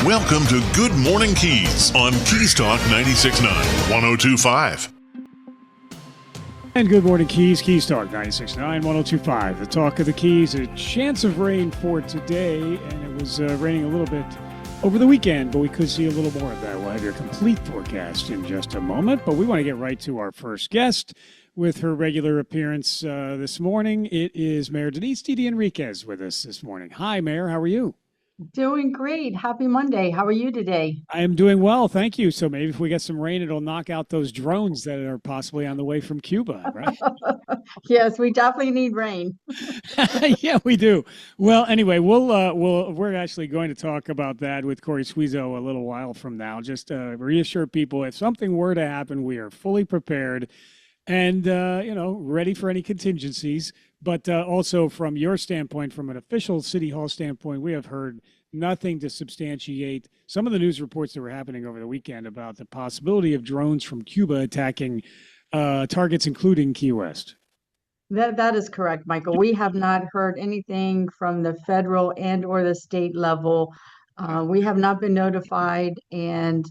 Welcome to Good Morning Keys on Keys Talk 96.9, 102.5. And Good Morning Keys, Keys Talk 96.9, 102.5. The talk of the Keys, a chance of rain for today, and it was raining a little bit over the weekend, but we could see a little more of that. We'll have your complete forecast in just a moment, but we want to get right to our first guest with her regular appearance this morning. It is Mayor Denise Didi Enriquez with us this morning. Hi, Mayor. How are you? Doing great. Happy Monday. How are you today? I am doing well, thank you. So maybe if we get some rain, it'll knock out those drones that are possibly on the way from Cuba, right? Yes, we definitely need rain. Yeah, we do. Well, anyway, we're actually going to talk about that with Corey Suizo a little while from now. Just reassure people if something were to happen, we are fully prepared and ready for any contingencies. But also from your standpoint, from an official City Hall standpoint, we have heard nothing to substantiate some of the news reports that were happening over the weekend about the possibility of drones from Cuba attacking targets, including Key West. That is correct, Michael. We have not heard anything from the federal and or the state level. We have not been notified, and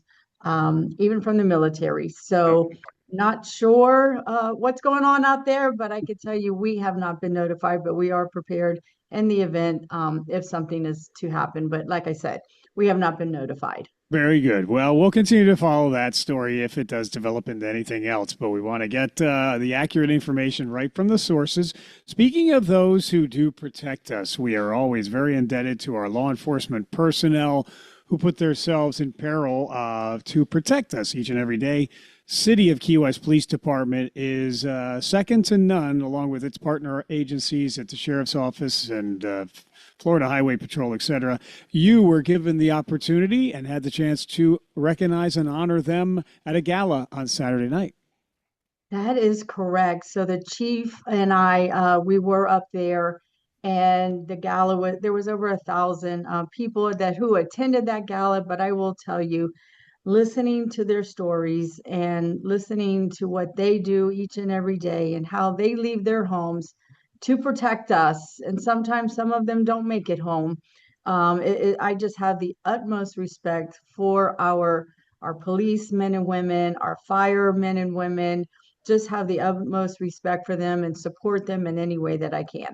even from the military. So not sure what's going on out there, but I could tell you we have not been notified, but we are prepared in the event if something is to happen. But like I said, we have not been notified. Very good. Well, we'll continue to follow that story if it does develop into anything else, but we want to get the accurate information right from the sources. Speaking of those who do protect us, we are always very indebted to our law enforcement personnel who put themselves in peril to protect us each and every day. City of Key West Police Department is second to none, along with its partner agencies at the Sheriff's Office and Florida Highway Patrol, etc. You were given the opportunity and had the chance to recognize and honor them at a gala on Saturday night. That is correct. So the chief and I, we were up there, and the gala there was over 1,000 people who attended that gala. But I will tell you, listening to their stories and listening to what they do each and every day and how they leave their homes to protect us, and sometimes some of them don't make it home. I just have the utmost respect for our policemen and women, our firemen and women. Just have the utmost respect for them and support them in any way that I can.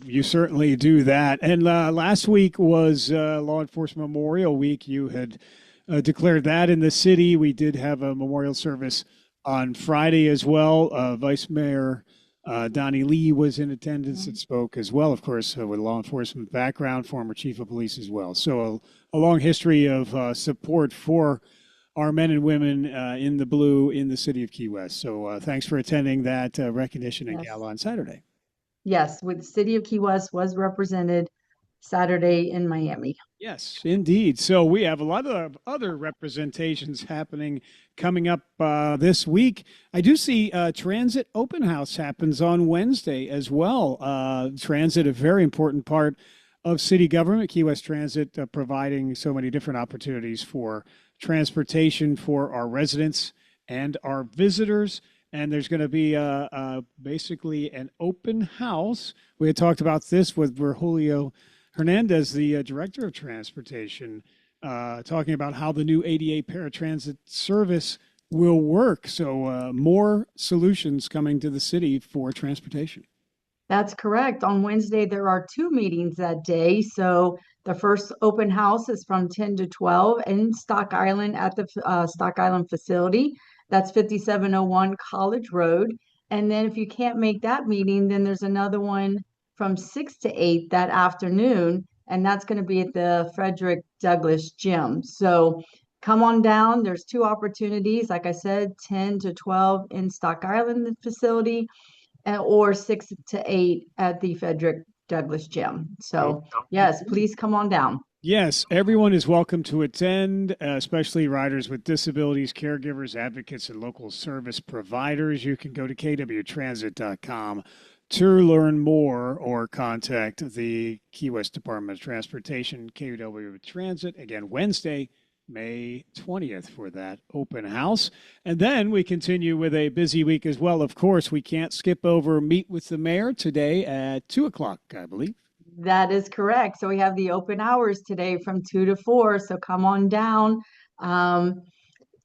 You certainly do that. And last week was Law Enforcement Memorial Week. You had declared that in the city. We did have a memorial service on Friday as well. Vice Mayor Donnie Lee was in attendance and spoke as well, of course, with a law enforcement background, former chief of police as well. So a long history of support for our men and women in the blue in the city of Key West. So thanks for attending that recognition and gala on Saturday. Yes, with the city of Key West was represented Saturday in Miami. Yes, indeed. So we have a lot of other representations happening coming up this week. I do see Transit Open House happens on Wednesday as well. Transit, a very important part of city government. Key West Transit providing so many different opportunities for transportation for our residents and our visitors. And there's going to be basically an open house. We had talked about this with Virgilio Hernandez, the director of transportation, talking about how the new ADA paratransit service will work. So more solutions coming to the city for transportation. That's correct. On Wednesday, there are two meetings that day. So the first open house is from 10 to 12 in Stock Island at the Stock Island facility. That's 5701 College Road. And then if you can't make that meeting, then there's another one from 6 to 8 that afternoon. And that's going to be at the Frederick Douglass Gym. So come on down. There's two opportunities. Like I said, 10 to 12 in Stock Island facility, or 6 to 8 at the Frederick Douglass Gym. So yes, please come on down. Yes, everyone is welcome to attend, especially riders with disabilities, caregivers, advocates, and local service providers. You can go to kwtransit.com to learn more or contact the Key West Department of Transportation, KW Transit, again, Wednesday, May 20th for that open house. And then we continue with a busy week as well. Of course, we can't skip over Meet with the Mayor today at 2 o'clock, I believe. That is correct. So we have the open hours today from 2 to 4. So come on down um,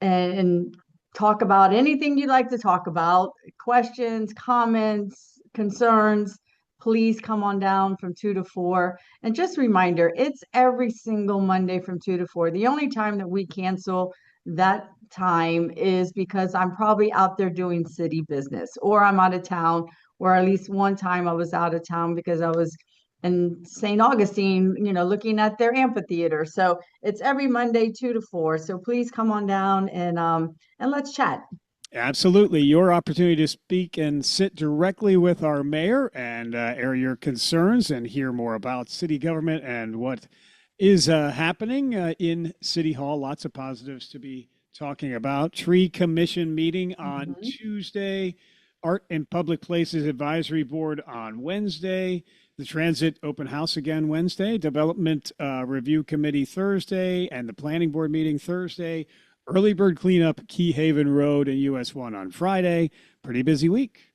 and talk about anything you'd like to talk about. Questions, comments, concerns. Please come on down from 2 to 4. And just a reminder, it's every single Monday from 2 to 4. The only time that we cancel that time is because I'm probably out there doing city business or I'm out of town, or at least one time I was out of town because I was in St. Augustine, looking at their amphitheater. So it's every Monday, 2 to 4. So please come on down and let's chat. Absolutely. Your opportunity to speak and sit directly with our mayor and air your concerns and hear more about city government and what is happening in City Hall. Lots of positives to be talking about. Tree Commission meeting on Tuesday, Art and Public Places Advisory Board on Wednesday, the Transit Open House again Wednesday, Development Review Committee Thursday, and the Planning Board meeting Thursday. Early bird cleanup, Key Haven Road and US 1 on Friday. Pretty busy week.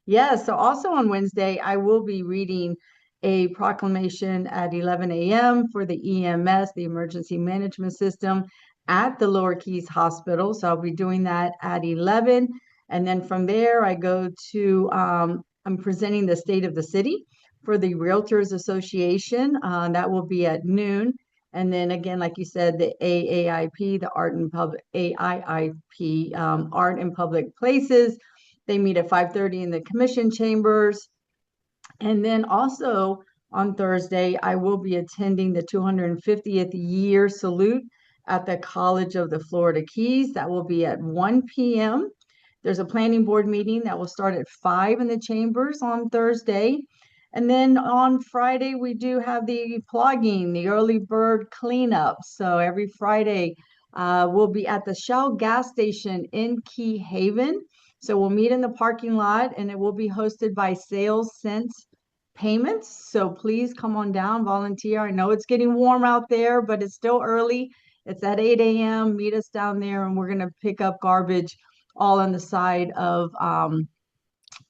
Yeah, so also on Wednesday, I will be reading a proclamation at 11 a.m. for the EMS, the Emergency Management System, at the Lower Keys Hospital. So I'll be doing that at 11. And then from there, I go to, I'm presenting the State of the City for the Realtors Association. That will be at noon. And then again, like you said, the AAIP, the Art and Public AIIP, Art in Public Places. They meet at 5:30 in the commission chambers. And then also on Thursday, I will be attending the 250th year salute at the College of the Florida Keys. That will be at 1 p.m. There's a planning board meeting that will start at 5 in the chambers on Thursday. And then on Friday, we do have the plogging, the early bird cleanup. So every Friday, we'll be at the Shell gas station in Key Haven. So we'll meet in the parking lot and it will be hosted by Sales Sense Payments. So please come on down, volunteer. I know it's getting warm out there, but it's still early. It's at 8 a.m. Meet us down there and we're going to pick up garbage all on the side of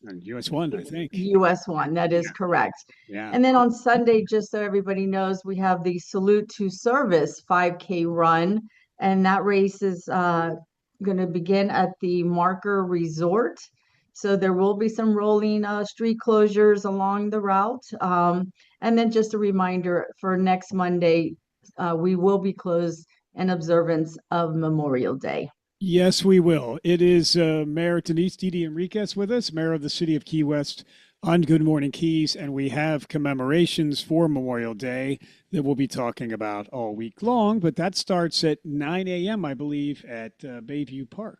US 1, I think. US 1, that is correct. Yeah. And then on Sunday, just so everybody knows, we have the Salute to Service 5K run. And that race is going to begin at the Marker Resort. So there will be some rolling street closures along the route. And then just a reminder for next Monday, we will be closed in observance of Memorial Day. Yes, we will. It is Mayor Denise Didi Enriquez with us, Mayor of the City of Key West on Good Morning Keys, and we have commemorations for Memorial Day that we'll be talking about all week long, but that starts at 9 a.m., I believe, at Bayview Park.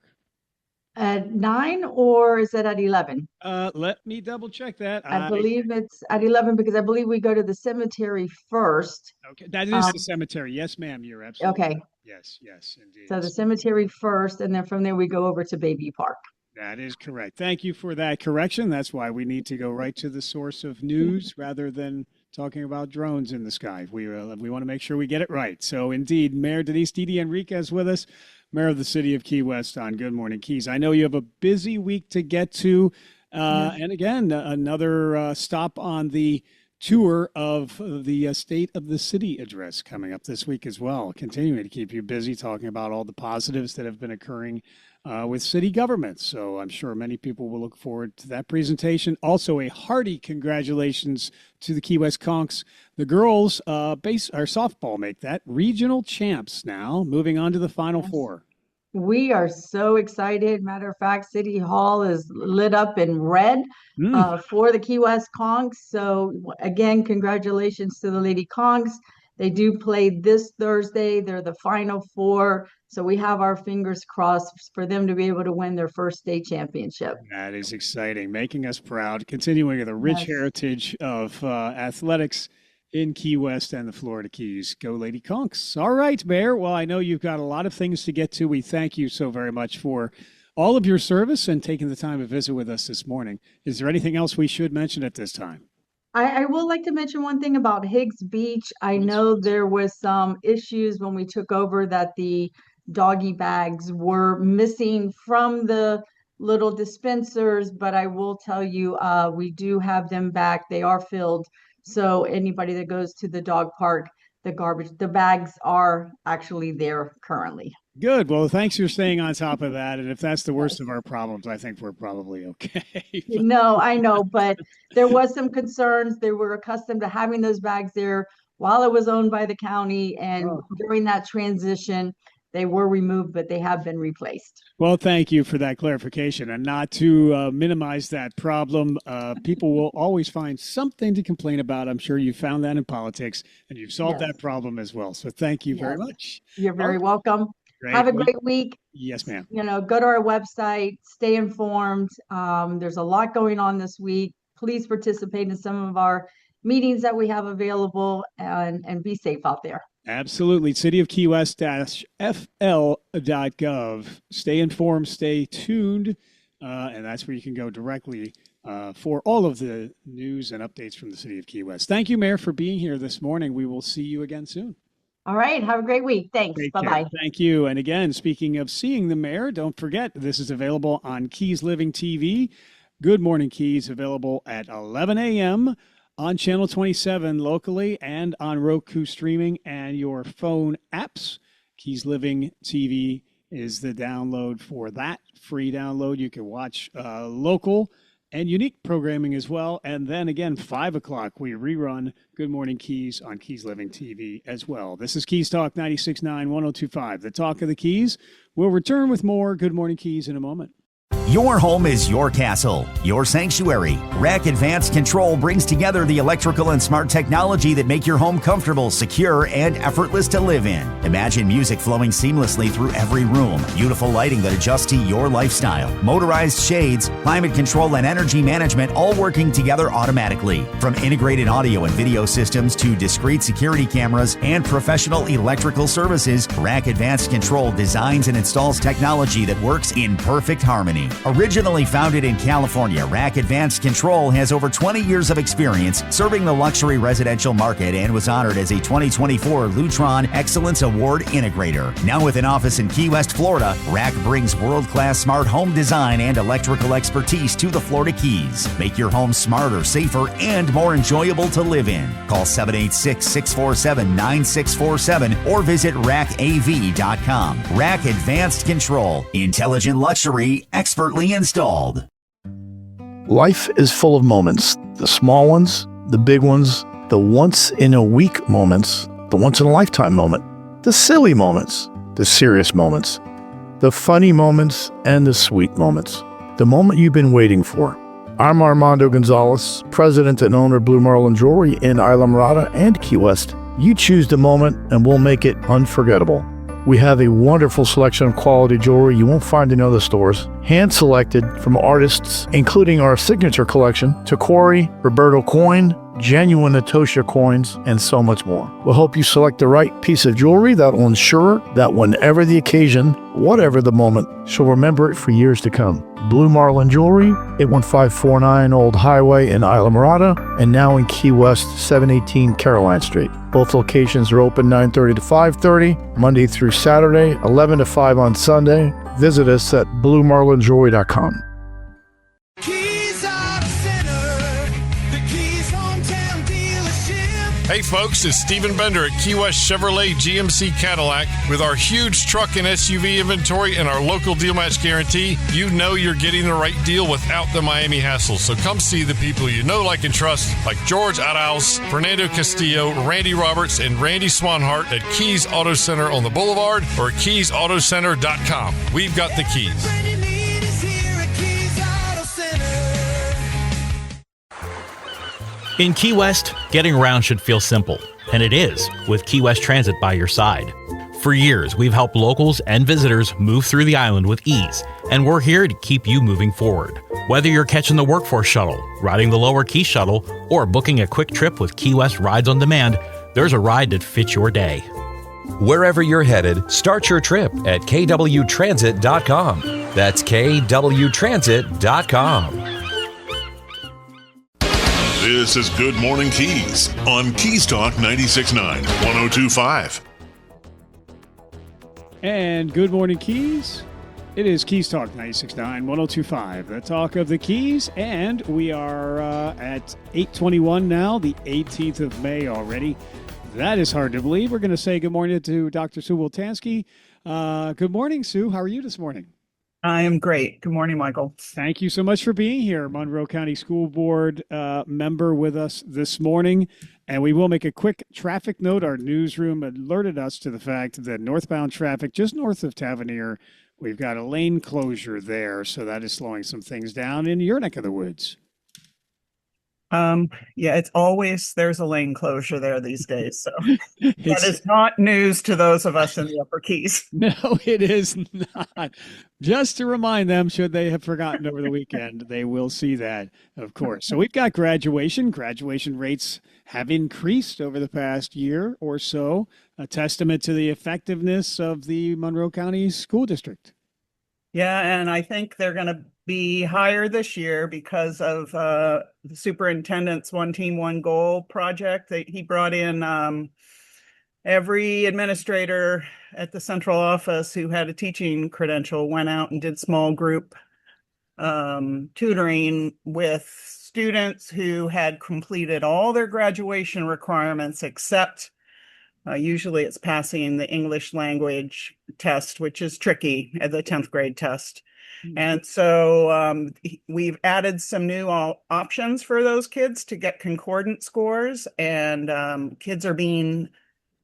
At 9 or is it at 11? Let me double check that. I believe it's at 11 because I believe we go to the cemetery first. Okay, that is the cemetery. Yes, ma'am, you're absolutely okay. Right. Yes, indeed. So the cemetery first, and then from there we go over to Bayview Park. That is correct. Thank you for that correction. That's why we need to go right to the source of news rather than talking about drones in the sky. We want to make sure we get it right. So indeed, Mayor Denise Didi Enriquez with us, Mayor of the City of Key West on Good Morning Keys. I know you have a busy week to get to. And again, another stop on the tour of the State of the City address coming up this week as well, continuing to keep you busy talking about all the positives that have been occurring with city government. So I'm sure many people will look forward to that presentation. Also, a hearty congratulations to the Key West Conchs. The girls softball make that regional champs now, moving on to the Final Four. We are so excited. Matter of fact, City Hall is lit up in red for the Key West Conchs. So again, congratulations to the Lady Conchs. They do play this Thursday. They're the Final Four. So we have our fingers crossed for them to be able to win their first state championship. That is exciting, making us proud, continuing the rich heritage of athletics in Key West and the Florida Keys. Go Lady Conchs. All right, Mayor. Well, I know you've got a lot of things to get to. We thank you so very much for all of your service and taking the time to visit with us this morning. Is there anything else we should mention at this time? I will like to mention one thing about Higgs Beach. I know there was some issues when we took over that the doggy bags were missing from the little dispensers, but I will tell you, we do have them back. They are filled. So anybody that goes to the dog park, the bags are actually there currently. Good. Well, thanks for staying on top of that. And if that's the worst Yes. of our problems, I think we're probably okay. No, I know, but there was some concerns. They were accustomed to having those bags there while it was owned by the county, and Oh. during that transition, they were removed, but they have been replaced. Well, thank you for that clarification. And not to minimize that problem, people will always find something to complain about. I'm sure you found that in politics, and you've solved Yes. that problem as well. So thank you very Yes. much. You're very welcome. Great. Have a great week. Yes, ma'am. Go to our website, stay informed. There's a lot going on this week. Please participate in some of our meetings that we have available, and be safe out there. Absolutely. City of Key West-fl.gov. Stay informed, stay tuned, and that's where you can go directly for all of the news and updates from the City of Key West. Thank you, Mayor, for being here this morning. We will see you again soon. All right. Have a great week. Thanks. Take Bye-bye. care. Thank you. And again, speaking of seeing the mayor, don't forget this is available on Keys Living TV. Good Morning Keys, available at 11 a.m. on Channel 27 locally and on Roku streaming and your phone apps. Keys Living TV is the download for that. Free download. You can watch local and unique programming as well. And then again, 5 o'clock, we rerun Good Morning Keys on Keys Living TV as well. This is Keys Talk 96.9, 102.5, the talk of the Keys. We'll return with more Good Morning Keys in a moment. Your home is your castle, your sanctuary. Rack Advanced Control brings together the electrical and smart technology that make your home comfortable, secure, and effortless to live in. Imagine music flowing seamlessly through every room, beautiful lighting that adjusts to your lifestyle, motorized shades, climate control, and energy management all working together automatically. From integrated audio and video systems to discrete security cameras and professional electrical services, Rack Advanced Control designs and installs technology that works in perfect harmony. Originally founded in California, Rack Advanced Control has over 20 years of experience serving the luxury residential market and was honored as a 2024 Lutron Excellence Award Integrator. Now with an office in Key West, Florida, Rack brings world-class smart home design and electrical expertise to the Florida Keys. Make your home smarter, safer, and more enjoyable to live in. Call 786-647-9647 or visit rackav.com. Rack Advanced Control. Intelligent luxury expertly installed. Life is full of moments, the small ones, the big ones, the once-in-a-week moments, the once-in-a-lifetime moment, the silly moments, the serious moments, the funny moments, and the sweet moments, the moment you've been waiting for. I'm Armando Gonzalez, president and owner of Blue Marlin Jewelry in Isla Mirada and Key West. You choose the moment and we'll make it unforgettable. We have a wonderful selection of quality jewelry you won't find in other stores, hand-selected from artists, including our signature collection, Tacori, Roberto Coin, genuine Natosha coins, and so much more. We'll help you select the right piece of jewelry that will ensure that whenever the occasion, whatever the moment, she'll remember it for years to come. Blue Marlin Jewelry, 81549 Old Highway in Isla Mirada, and now in Key West, 718 Caroline Street. Both locations are open 9:30 to 5:30, Monday through Saturday, 11 to 5 on Sunday. Visit us at bluemarlinjewelry.com. Keys Auto Center, the Keys hometown dealership. Hey folks, it's Stephen Bender at Key West Chevrolet GMC Cadillac. With our huge truck and SUV inventory and our local deal match guarantee, you know you're getting the right deal without the Miami hassle. So come see the people you know, like, and trust, like George Arauz, Fernando Castillo, Randy Roberts, and Randy Swanhart at Keys Auto Center on the Boulevard or keysautocenter.com. We've got the keys. Ready meet is here at Keys Auto Center. In Key West, getting around should feel simple, and it is, with Key West Transit by your side. For years, we've helped locals and visitors move through the island with ease, and we're here to keep you moving forward. Whether you're catching the Workforce Shuttle, riding the Lower Key Shuttle, or booking a quick trip with Key West Rides on Demand, there's a ride that fits your day. Wherever you're headed, start your trip at kwtransit.com. That's kwtransit.com. This is Good Morning Keys on Keys Talk 96.9, 102.5. And Good Morning Keys It is Keys Talk 96.9, 102.5, the talk of the Keys, and we are at 8:21 now, the 18th of May already. That is hard to believe. We're going to say good morning to Dr. Sue Woltansky. Good morning, Sue. How are you this morning? I am great. Good morning, Michael. Thank you so much for being here, Monroe County School Board member with us this morning. And we will make a quick traffic note. Our newsroom alerted us to the fact that northbound traffic just north of Tavernier, we've got a lane closure there. So that is slowing some things down in your neck of the woods. Yeah, it's always there's a lane closure there these days. So that It's- is not news to those of us in the Upper Keys. No, it is not. Just to remind them, should they have forgotten over the weekend, they will see that, of course. So we've got graduation. Graduation rates have increased over the past year or so, a testament to the effectiveness of the Monroe County School District. Yeah, and I think they're going to be higher this year because of the superintendent's One Team, One Goal project. He brought in every administrator at the central office who had a teaching credential, went out and did small group tutoring with students who had completed all their graduation requirements except usually it's passing the English language test, which is tricky at the 10th grade test. And so we've added some new options for those kids to get concordant scores, and kids are being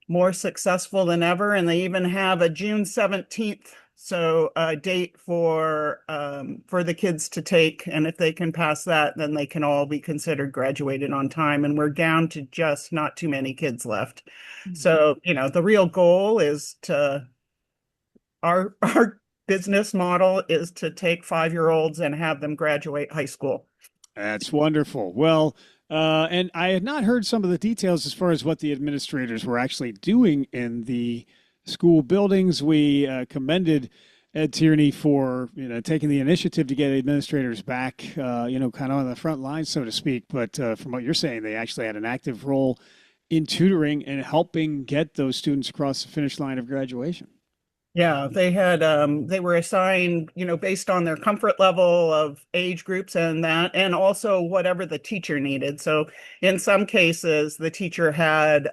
more successful than ever. And they even have a June 17th, so a date for the kids to take. And if they can pass that, then they can all be considered graduated on time. And we're down to just not too many kids left. So, the real goal is our business model is to take 5-year-olds and have them graduate high school. That's wonderful. Well, and I had not heard some of the details as far as what the administrators were actually doing in the school buildings. We commended Ed Tierney for taking the initiative to get administrators back, kind of on the front line, so to speak. But from what you're saying, they actually had an active role in tutoring and helping get those students across the finish line of graduation. Yeah, they had they were assigned, based on their comfort level of age groups and that, and also whatever the teacher needed. So in some cases, the teacher had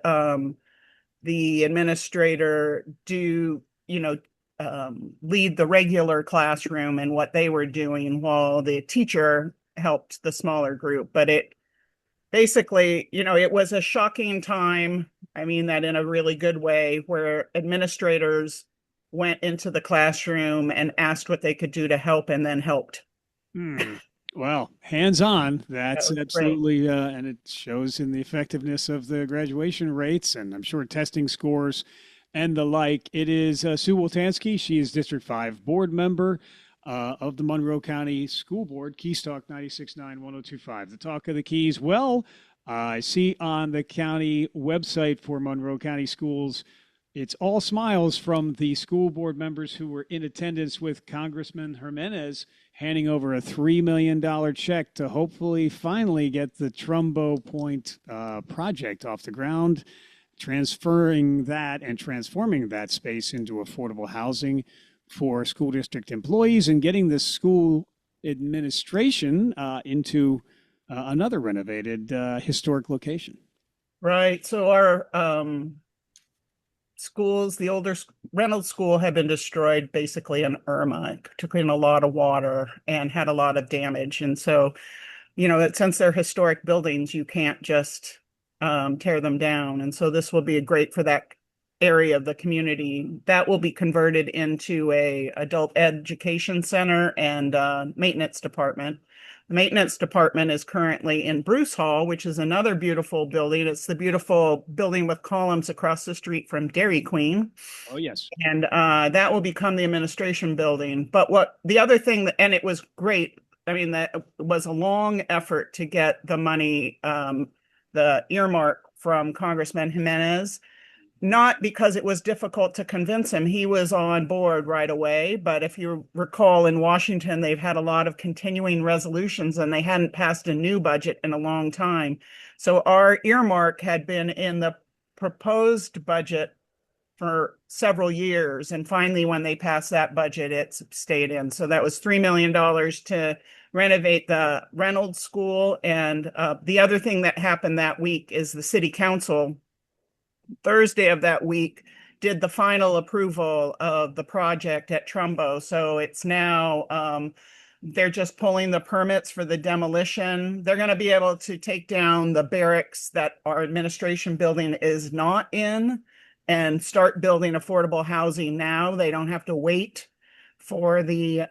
the administrator do, lead the regular classroom and what they were doing while the teacher helped the smaller group. But it basically, it was a shocking time. I mean that in a really good way, where administrators went into the classroom and asked what they could do to help and then helped. Well, hands-on, that's That was absolutely, and it shows in the effectiveness of the graduation rates and I'm sure testing scores and the like. It is Sue Woltansky. She is District 5 board member of the Monroe County School Board, Keys Talk 96.9, 102.5, the talk of the Keys. Well, I see on the county website for Monroe County Schools, it's all smiles from the school board members who were in attendance with Congressman Jimenez handing over a $3 million check to hopefully finally get the Trumbo Point project off the ground, transferring that and transforming that space into affordable housing for school district employees and getting the school administration into another renovated historic location. Right. So our schools, the older Reynolds School had been destroyed basically in Irma. It took in a lot of water and had a lot of damage. And so, since they're historic buildings, you can't just tear them down. And so this will be great for that area of the community. That will be converted into a adult education center and maintenance department. The maintenance department is currently in Bruce Hall, which is another beautiful building. It's the beautiful building with columns across the street from Dairy Queen. Oh, yes. And that will become the administration building. But what the other thing, and it was great, I mean, that was a long effort to get the money, the earmark from Congressman Jimenez. Not because it was difficult to convince him. He was on board right away. But if you recall, in Washington, they've had a lot of continuing resolutions and they hadn't passed a new budget in a long time. So our earmark had been in the proposed budget for several years. And finally, when they passed that budget, it's stayed in. So that was $3 million to renovate the Reynolds School. And the other thing that happened that week is the city council, Thursday of that week, did the final approval of the project at Trumbo. So it's now, they're just pulling the permits for the demolition. They're going to be able to take down the barracks that our administration building is not in and start building affordable housing now. They don't have to wait for the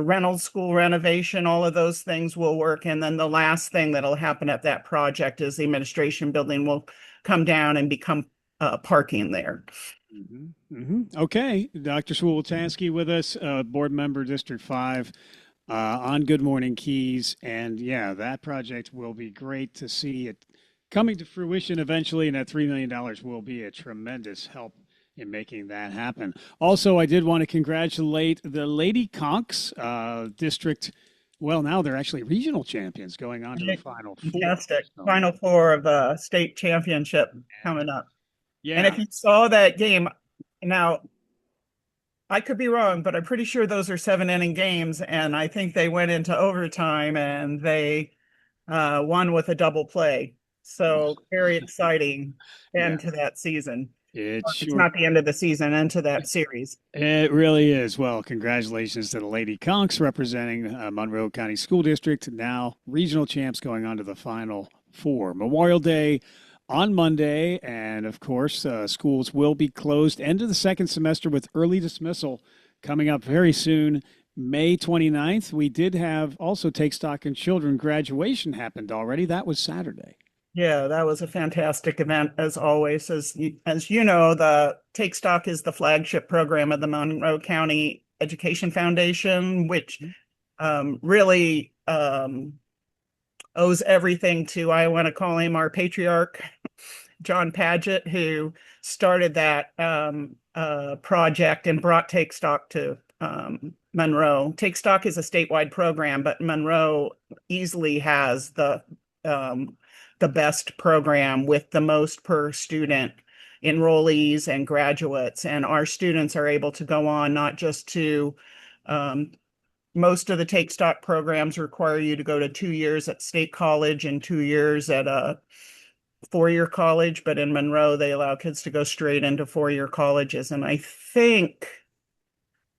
Reynolds School renovation. All of those things will work. And then the last thing that'll happen at that project is the administration building will come down and become parking there. Okay, Dr. Swoltansky with us, board member, District 5, on Good Morning Keys. And yeah, that project will be great to see it coming to fruition eventually, and that $3 million will be a tremendous help in making that happen. Also, I did want to congratulate the Lady Conks district. Well, now they're actually regional champions going on to the Final Four. Fantastic. So, Final Four of the state championship coming up. yeah. And if you saw that game, now I could be wrong, but I'm pretty sure those are 7-inning games. And I think they went into overtime and they won with a double play. So very exciting end to that season. It's not the end of the season, into that series. It really is. Well, congratulations to the Lady Conks representing Monroe County School District, now regional champs going on to the Final Four. Memorial Day on Monday, and of course, schools will be closed end of the second semester with early dismissal coming up very soon. May 29th, we did have also Take Stock in Children graduation happened already. That was Saturday. Yeah, that was a fantastic event as always. As you know, the Take Stock is the flagship program of the Monroe County Education Foundation, which really owes everything to, I want to call him our patriarch, John Padgett, who started that project and brought Take Stock to Monroe. Take Stock is a statewide program, but Monroe easily has the best program with the most per student enrollees and graduates. And our students are able to go on not just to, most of the Take Stock programs require you to go to 2 years at State College and 2 years at a 4-year college, but in Monroe, they allow kids to go straight into 4-year colleges. And I think,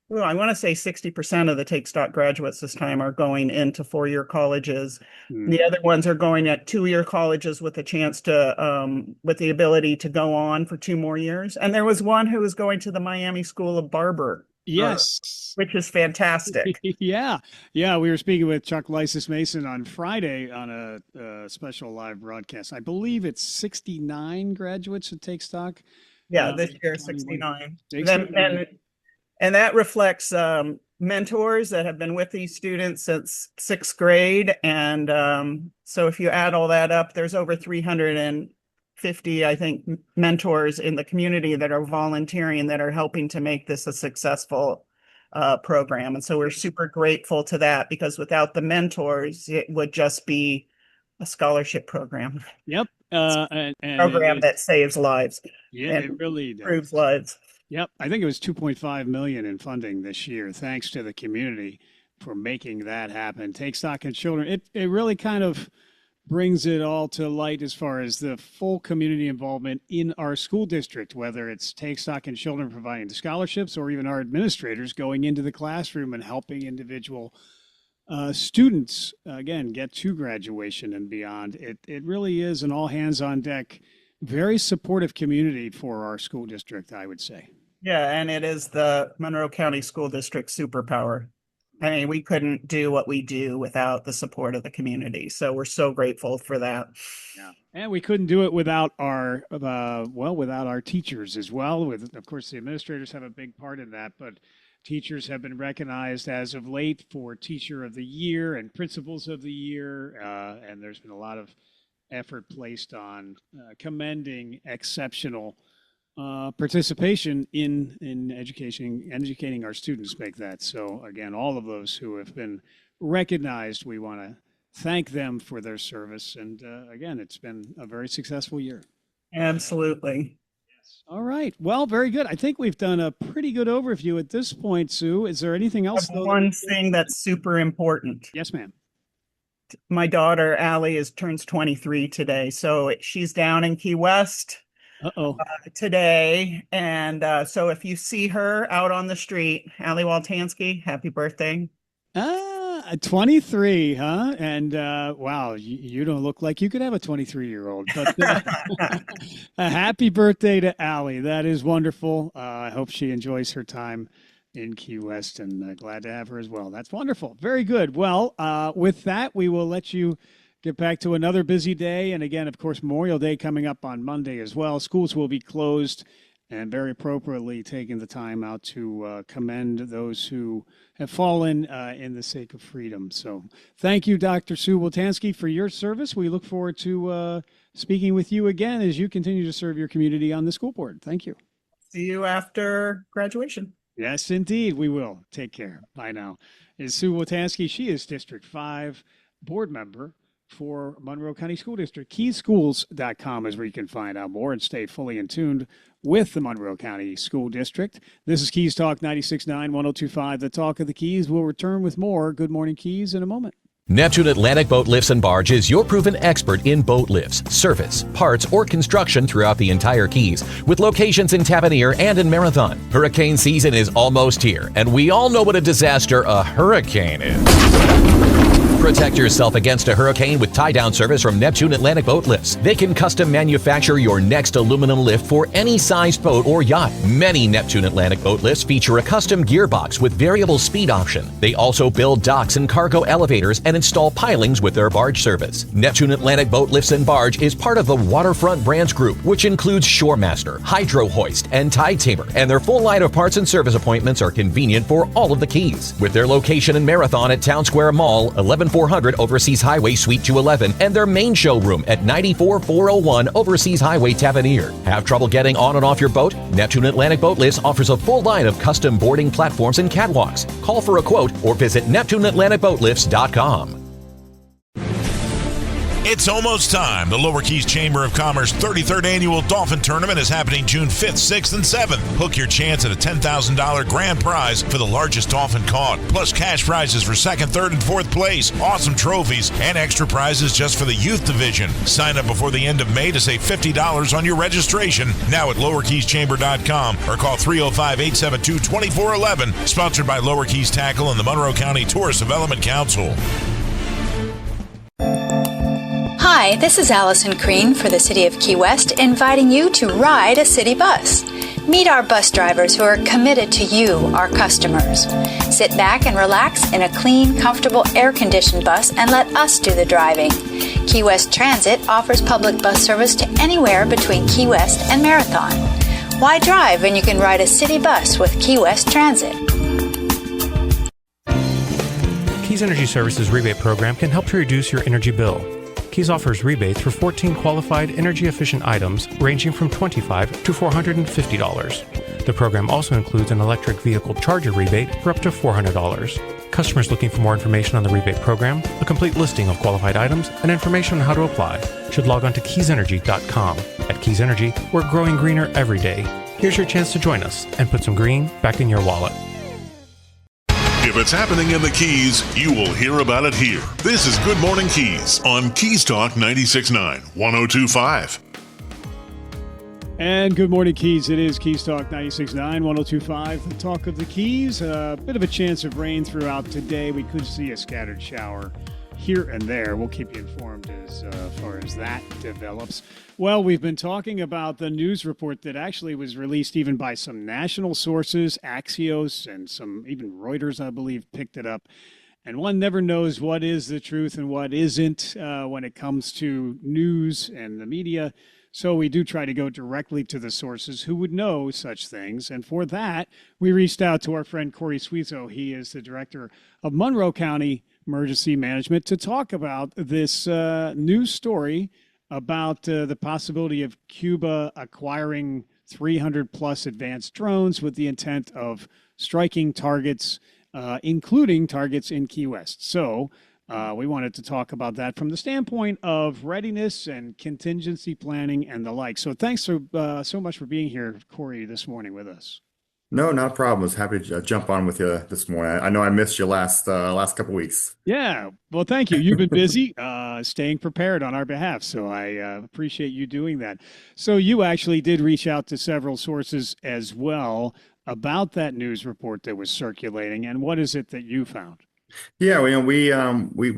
well, I want to say 60% of the Take Stock graduates this time are going into 4-year colleges. The other ones are going at 2-year colleges with a chance to, with the ability to go on for 2 more years. And there was one who was going to the Miami School of Barber. Yes. Which is fantastic. Yeah. We were speaking with Chuck Lysis Mason on Friday on a special live broadcast. I believe it's 69 graduates at Take Stock. Yeah, this year 69. And that reflects mentors that have been with these students since 6th grade. And so if you add all that up, there's over 350, I think, mentors in the community that are volunteering, that are helping to make this a successful program. And so we're super grateful to that, because without the mentors, it would just be a scholarship program. Yep. And program that saves lives. Yeah, and it really does. improves lives. Yep. I think it was 2.5 million in funding this year. Thanks to the community for making that happen. Take Stock in Children. It really kind of brings it all to light as far as the full community involvement in our school district, whether it's Take Stock in Children providing the scholarships, or even our administrators going into the classroom and helping individual students, again, get to graduation and beyond. It really is an all hands on deck, very supportive community for our school district, I would say. Yeah, and it is the Monroe County School District superpower. I mean, we couldn't do what we do without the support of the community. So we're so grateful for that. Yeah. And we couldn't do it without our, without our teachers as well. Of course, the administrators have a big part in that, but teachers have been recognized as of late for Teacher of the Year and Principals of the Year. And there's been a lot of effort placed on commending exceptional participation in educating our students make that. So again, all of those who have been recognized, we want to thank them for their service. And again, it's been a very successful year. Absolutely. All right. Well, very good. I think we've done a pretty good overview at this point, Sue. Is there anything else? though, that One we- thing that's super important. Yes, ma'am. My daughter, Allie, turns 23 today. So she's down in Key West Uh-oh. today. And so if you see her out on the street, Allie Waltansky, happy birthday. 23, huh? And wow, you don't look like you could have a 23-year-old. But a happy birthday to Allie. That is wonderful. I hope she enjoys her time in Key West, and glad to have her as well. That's wonderful. Very good. Well, with that, we will let you get back to another busy day. And again, of course, Memorial Day coming up on Monday as well. Schools will be closed, and very appropriately taking the time out to commend those who have fallen in the sake of freedom. So thank you, Dr. Sue Woltansky, for your service. We look forward to speaking with you again as you continue to serve your community on the school board. Thank you. See you after graduation. Yes, indeed, we will. Take care. Bye now. Is Sue Woltansky. She is District 5 board member for Monroe County School District. Keyschools.com is where you can find out more and stay fully in tune with the Monroe County School District. This is Keys Talk 96.9, 102.5, the Talk of the Keys. We'll return with more Good Morning Keys in a moment. Neptune Atlantic Boat Lifts and Barge is your proven expert in boat lifts, service, parts, or construction throughout the entire Keys, with locations in Tavernier and in Marathon. Hurricane season is almost here, and we all know what a disaster a hurricane is. Protect yourself against a hurricane with tie-down service from Neptune Atlantic Boat Lifts. They can custom manufacture your next aluminum lift for any sized boat or yacht. Many Neptune Atlantic Boat Lifts feature a custom gearbox with variable speed option. They also build docks and cargo elevators and install pilings with their barge service. Neptune Atlantic Boat Lifts and Barge is part of the Waterfront Brands Group, which includes Shoremaster, Hydro Hoist, and Tide Tamer, and their full line of parts and service appointments are convenient for all of the Keys. With their location in Marathon at Town Square Mall, 11400 Overseas Highway Suite 211, and their main showroom at 94401 Overseas Highway Tavernier. Have trouble getting on and off your boat? Neptune Atlantic Boat Lifts offers a full line of custom boarding platforms and catwalks. Call for a quote or visit NeptuneAtlanticBoatLifts.com. It's almost time. The Lower Keys Chamber of Commerce 33rd Annual Dolphin Tournament is happening June 5th, 6th, and 7th. Hook your chance at a $10,000 grand prize for the largest dolphin caught, plus cash prizes for 2nd, 3rd, and 4th place, awesome trophies, and extra prizes just for the youth division. Sign up before the end of May to save $50 on your registration now at lowerkeyschamber.com or call 305-872-2411. Sponsored by Lower Keys Tackle and the Monroe County Tourist Development Council. Hi, this is Allison Crean for the City of Key West, inviting you to ride a city bus. Meet our bus drivers who are committed to you, our customers. Sit back and relax in a clean, comfortable, air-conditioned bus and let us do the driving. Key West Transit offers public bus service to anywhere between Key West and Marathon. Why drive when you can ride a city bus with Key West Transit? Keys Energy Services rebate program can help to reduce your energy bill. Keys offers rebates for 14 qualified energy-efficient items ranging from $25 to $450. The program also includes an electric vehicle charger rebate for up to $400. Customers looking for more information on the rebate program, a complete listing of qualified items, and information on how to apply should log on to KeysEnergy.com. At Keys Energy, we're growing greener every day. Here's your chance to join us and put some green back in your wallet. If it's happening in the Keys, you will hear about it here. This is Good Morning Keys on Keys Talk 96.9, 102.5. And Good Morning Keys. It is Keys Talk 96.9, 102.5, the Talk of the Keys. A bit of a chance of rain throughout today. We could see a scattered shower here and there. We'll keep you informed as far as that develops. Well, we've been talking about the news report that actually was released even by some national sources, Axios, and some even Reuters, I believe, picked it up. And one never knows what is the truth and what isn't when it comes to news and the media. So we do try to go directly to the sources who would know such things. And for that, we reached out to our friend Corey Suizo. He is the director of Monroe County Emergency Management to talk about this news story about the possibility of Cuba acquiring 300 plus advanced drones with the intent of striking targets, including targets in Key West. So We wanted to talk about that from the standpoint of readiness and contingency planning and the like. So thanks so much for being here, Corey, this morning with us. No, not a problem. I was happy to jump on with you this morning. I know I missed you last couple weeks. Yeah, well, thank you. You've been busy staying prepared on our behalf, so I appreciate you doing that. So you actually did reach out to several sources as well about that news report that was circulating, and what is it that you found? Yeah, we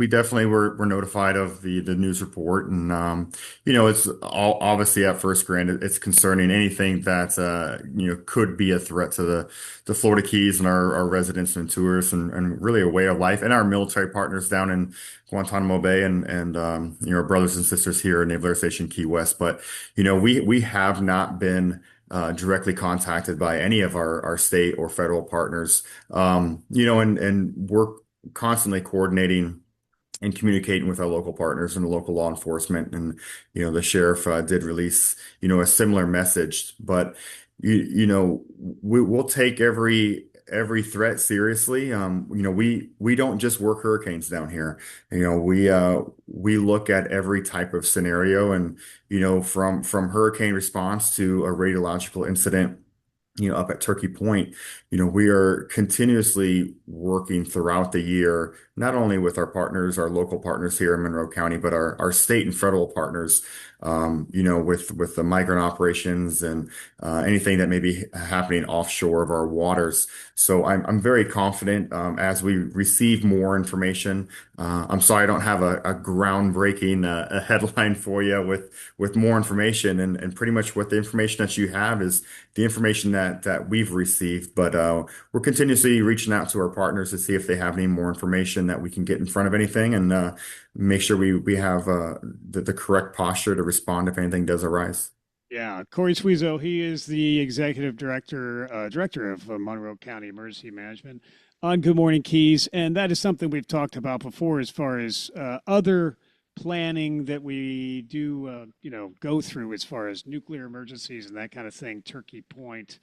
definitely were notified of the news report, and it's all obviously at first glance it's concerning anything that could be a threat to the Florida Keys and our residents and tourists, and really a way of life, and our military partners down in Guantanamo Bay, and our brothers and sisters here in Naval Air Station Key West. But we have not been directly contacted by any of our state or federal partners, and we're constantly coordinating and communicating with our local partners and the local law enforcement. And, the sheriff did release, a similar message. But, we'll take every threat seriously. We don't just work hurricanes down here. We look at every type of scenario, and, from hurricane response to a radiological incident, up at Turkey Point, we are continuously working throughout the year, not only with our partners, our local partners here in Monroe County, but our state and federal partners, with the migrant operations and anything that may be happening offshore of our waters. So I'm very confident as we receive more information. I'm sorry I don't have a groundbreaking a headline for you with more information, and pretty much what the information that you have is the information that we've received. But we're continuously reaching out to our partners to see if they have any more information that we can get in front of anything, and make sure we have the correct posture to respond if anything does arise. Yeah, Corey Suizo, he is the executive director of Monroe County Emergency Management on Good Morning Keys, and that is something we've talked about before as far as other planning that we do, go through as far as nuclear emergencies and that kind of thing, Turkey Point.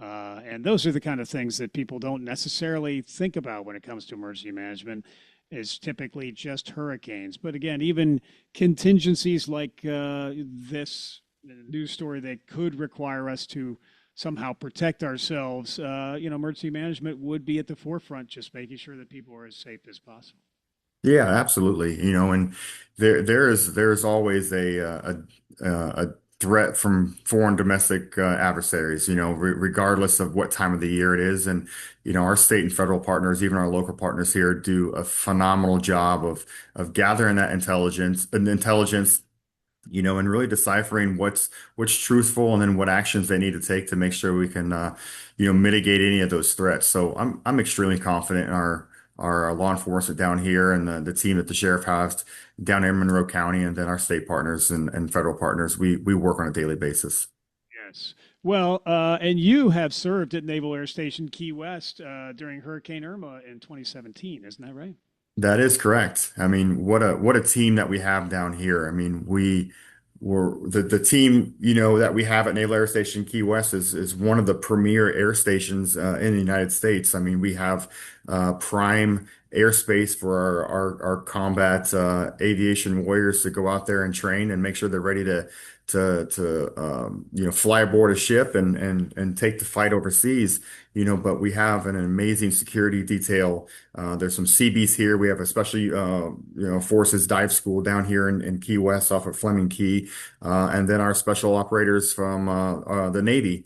And those are the kind of things that people don't necessarily think about when it comes to emergency management, is typically just hurricanes. But again, even contingencies like this news story that could require us to somehow protect ourselves, emergency management would be at the forefront, just making sure that people are as safe as possible. Yeah, absolutely. And there's always a threat from foreign domestic adversaries, regardless of what time of the year it is. And, our state and federal partners, even our local partners here, do a phenomenal job of gathering that intelligence, and really deciphering what's truthful, and then what actions they need to take to make sure we can, mitigate any of those threats. So I'm extremely confident in our law enforcement down here, and the team that the sheriff has down in Monroe County, and then our state partners and federal partners. We work on a daily basis. Yes. Well, and you have served at Naval Air Station Key West during Hurricane Irma in 2017, isn't that right? That is correct. I mean, what a team that we have down here. I mean, we're the team, that we have at Naval Air Station Key West is one of the premier air stations in the United States. I mean, we have prime airspace for our combat aviation warriors to go out there and train and make sure they're ready to fly aboard a ship and take the fight overseas. But we have an amazing security detail. There's some Seabees here. We have a special forces dive school down here in Key West off of Fleming Key, and then our special operators from the Navy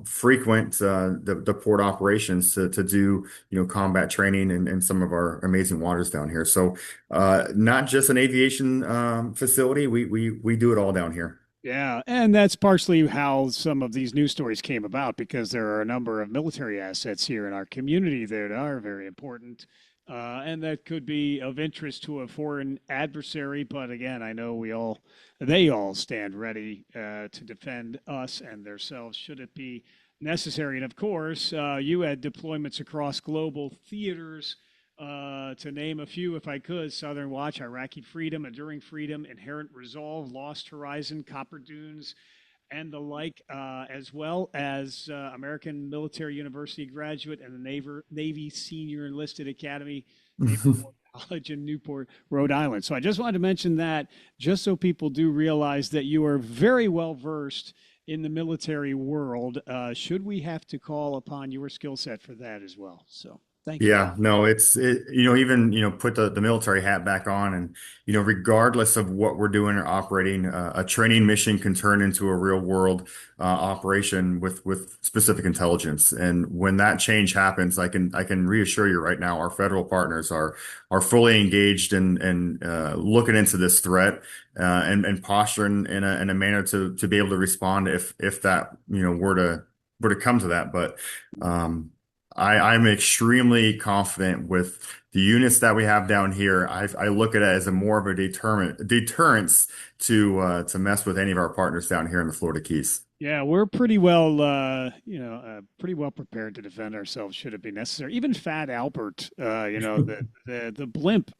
frequent the port operations to do combat training in some of our amazing waters down here. So not just an aviation facility, we do it all down here. Yeah, and that's partially how some of these news stories came about, because there are a number of military assets here in our community that are very important, and that could be of interest to a foreign adversary. But again, I know they all stand ready to defend us and themselves should it be necessary. And of course, you had deployments across global theaters. To name a few, if I could: Southern Watch, Iraqi Freedom, Enduring Freedom, Inherent Resolve, Lost Horizon, Copper Dunes, and the like, as well as American Military University graduate and the Navy Senior Enlisted Academy, College in Newport, Rhode Island. So I just wanted to mention that just so people do realize that you are very well versed in the military world. Should we have to call upon your skill set for that as well? So thank you. Yeah, no, even, put the military hat back on and, regardless of what we're doing or operating, a training mission can turn into a real world operation with specific intelligence. And when that change happens, I can reassure you right now, our federal partners are fully engaged and looking into this threat, and posturing in a manner to be able to respond if that, were to come to that. But, I'm extremely confident with the units that we have down here. I look at it as a more of a deterrence to mess with any of our partners down here in the Florida Keys. Yeah, we're pretty well, pretty well prepared to defend ourselves should it be necessary. Even Fat Albert, the blimp.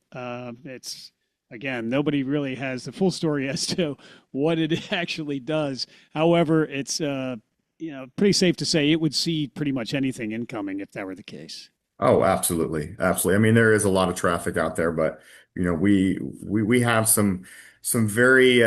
It's again, nobody really has the full story as to what it actually does. However, it's pretty safe to say it would see pretty much anything incoming if that were the case. Oh, absolutely. Absolutely. I mean, there is a lot of traffic out there, but we have some very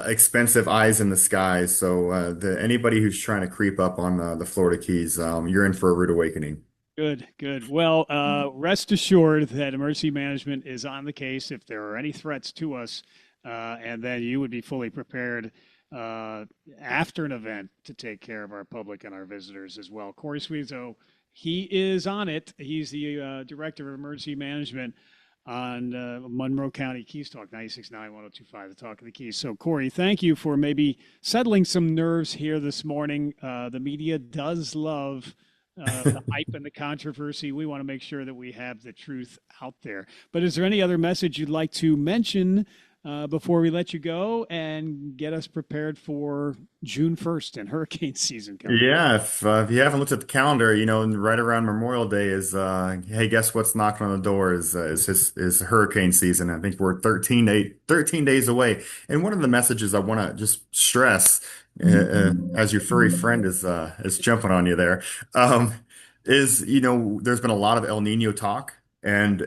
expensive eyes in the skies. So anybody who's trying to creep up on the Florida Keys, you're in for a rude awakening. Good, good. Well, rest assured that emergency management is on the case if there are any threats to us, and then you would be fully prepared after an event to take care of our public and our visitors as well. Corey Suizo, he is on it. He's the Director of Emergency Management on Monroe County Keys Talk, 96.9, 102.5, the Talk of the Keys. So, Corey, thank you for maybe settling some nerves here this morning. The media does love the hype and the controversy. We want to make sure that we have the truth out there. But is there any other message you'd like to mention before we let you go and get us prepared for June 1st and hurricane season coming? Yeah, if you haven't looked at the calendar, right around Memorial Day is, hey, guess what's knocking on the door is hurricane season. I think we're 13 days away. And one of the messages I want to just stress, as your furry friend is jumping on you there, is, there's been a lot of El Nino talk and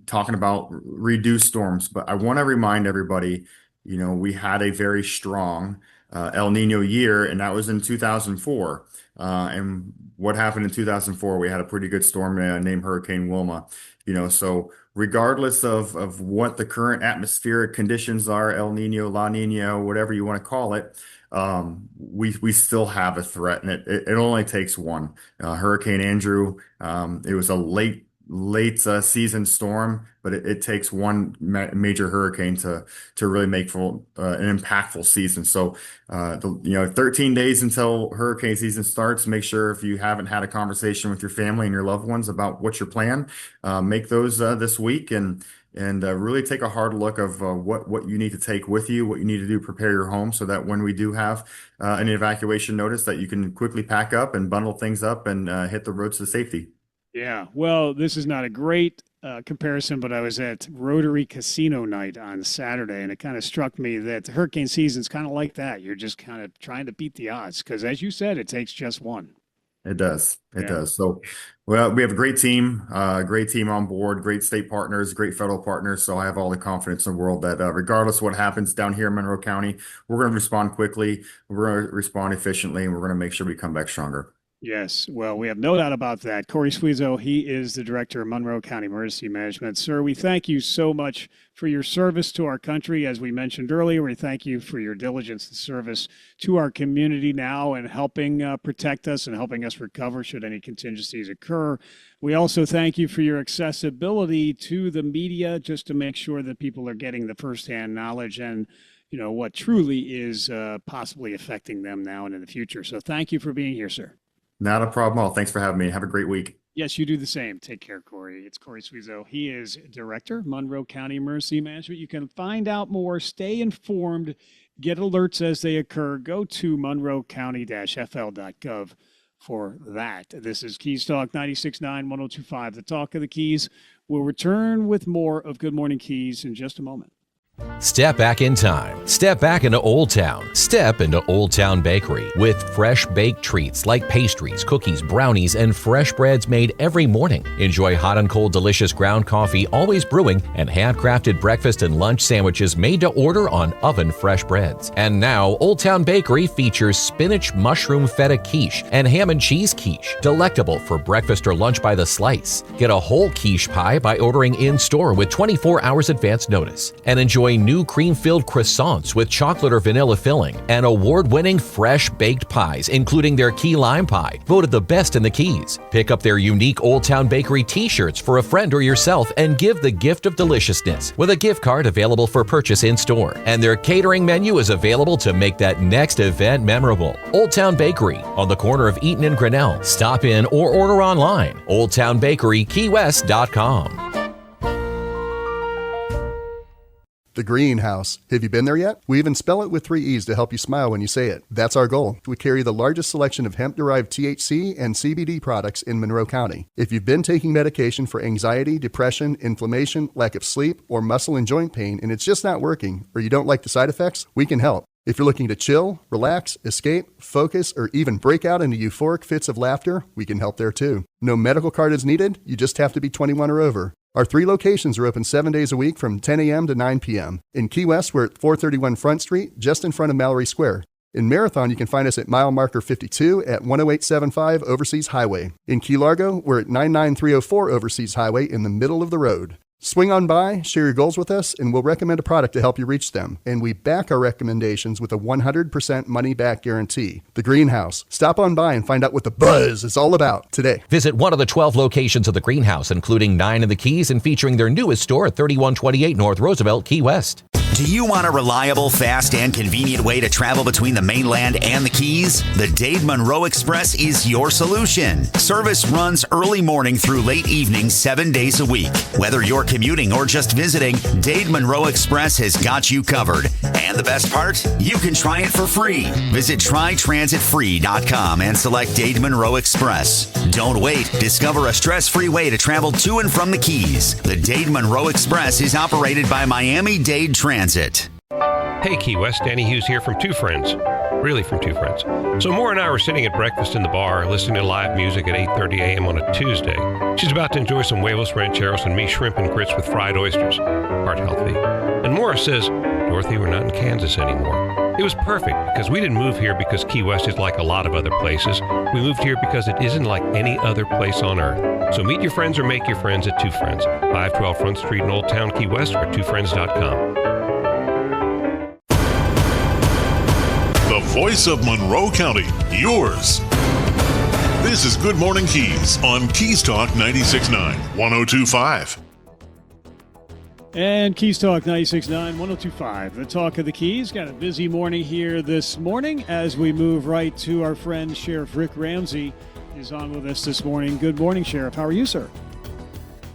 talking about reduced storms. But I want to remind everybody, we had a very strong El Nino year, and that was in 2004. And what happened in 2004? We had a pretty good storm named Hurricane Wilma. So regardless of what the current atmospheric conditions are, El Nino, La Nina, whatever you want to call it, we still have a threat, and it only takes one. Hurricane Andrew, it was a late season storm, but it takes one major hurricane to really make an impactful season. So 13 days until hurricane season starts. Make sure if you haven't had a conversation with your family and your loved ones about what's your plan, make those this week and really take a hard look of what you need to take with you, what you need to do, prepare your home so that when we do have an evacuation notice, that you can quickly pack up and bundle things up and hit the roads to safety. Yeah, well, this is not a great comparison, but I was at Rotary Casino Night on Saturday, and it kind of struck me that the hurricane season's kind of like that. You're just kind of trying to beat the odds because, as you said, it takes just one. It does. It does. So, well, we have a great team on board, great state partners, great federal partners. So I have all the confidence in the world that regardless of what happens down here in Monroe County, we're going to respond quickly, we're going to respond efficiently, and we're going to make sure we come back stronger. Yes, well, we have no doubt about that. Corey Suizo, he is the Director of Monroe County Emergency Management. Sir, we thank you so much for your service to our country. As we mentioned earlier, we thank you for your diligence and service to our community now and helping protect us and helping us recover should any contingencies occur. We also thank you for your accessibility to the media just to make sure that people are getting the firsthand knowledge and what truly is possibly affecting them now and in the future. So thank you for being here, sir. Not a problem at all. Thanks for having me. Have a great week. Yes, you do the same. Take care, Corey. It's Corey Suizo. He is Director, Monroe County Emergency Management. You can find out more, stay informed, get alerts as they occur. Go to monroecounty-fl.gov for that. This is Keys Talk 96.9, 102.5, the Talk of the Keys. We'll return with more of Good Morning Keys in just a moment. Step back in time. Step back into Old Town. Step into Old Town Bakery with fresh baked treats like pastries, cookies, brownies, and fresh breads made every morning. Enjoy hot and cold delicious ground coffee always brewing and handcrafted breakfast and lunch sandwiches made to order on oven fresh breads. And now Old Town Bakery features spinach mushroom feta quiche and ham and cheese quiche, delectable for breakfast or lunch by the slice. Get a whole quiche pie by ordering in-store with 24 hours advance notice. And enjoy new cream-filled croissants with chocolate or vanilla filling and award-winning fresh baked pies, including their key lime pie, voted the best in the Keys. Pick up their unique Old Town Bakery t-shirts for a friend or yourself and give the gift of deliciousness with a gift card available for purchase in-store. And their catering menu is available to make that next event memorable. Old Town Bakery on the corner of Eaton and Grinnell. Stop in or order online. OldTownBakeryKeyWest.com. The Greenhouse. Have you been there yet? We even spell it with 3 E's to help you smile when you say it. That's our goal. We carry the largest selection of hemp-derived THC and CBD products in Monroe County. If you've been taking medication for anxiety, depression, inflammation, lack of sleep, or muscle and joint pain and it's just not working, or you don't like the side effects, we can help. If you're looking to chill, relax, escape, focus, or even break out into euphoric fits of laughter, we can help there too. No medical card is needed. You just have to be 21 or over. Our 3 locations are open 7 days a week from 10 a.m. to 9 p.m. In Key West, we're at 431 Front Street, just in front of Mallory Square. In Marathon, you can find us at mile marker 52 at 10875 Overseas Highway. In Key Largo, we're at 99304 Overseas Highway in the middle of the road. Swing on by, share your goals with us, and we'll recommend a product to help you reach them. And we back our recommendations with a 100% money-back guarantee. The Greenhouse. Stop on by and find out what the buzz is all about today. Visit one of the 12 locations of the Greenhouse, including 9 in the Keys and featuring their newest store at 3128 North Roosevelt, Key West. Do you want a reliable, fast, and convenient way to travel between the mainland and the Keys? The Dade Monroe Express is your solution. Service runs early morning through late evening, 7 days a week. Whether you're commuting or just visiting, Dade Monroe Express has got you covered. And the best part? You can try it for free. Visit trytransitfree.com and select Dade Monroe Express. Don't wait. Discover a stress-free way to travel to and from the Keys. The Dade Monroe Express is operated by Miami-Dade Transit. Hey Key West, Danny Hughes here from Two Friends. Really from Two Friends. So Maura and I were sitting at breakfast in the bar listening to live music at 8:30 a.m. on a Tuesday. She's about to enjoy some huevos rancheros and me shrimp and grits with fried oysters. Heart healthy. And Maura says, Dorothy, we're not in Kansas anymore. It was perfect because we didn't move here because Key West is like a lot of other places. We moved here because it isn't like any other place on earth. So meet your friends or make your friends at Two Friends. 512 Front Street in Old Town, Key West, or twofriends.com. The voice of Monroe County, yours. This is Good Morning Keys on Keys Talk 96.9, 102.5. And Keys Talk 96.9, 102.5. The talk of the Keys. Got a busy morning here this morning as we move right to our friend Sheriff Rick Ramsey is on with us this morning. Good morning, Sheriff. How are you, sir?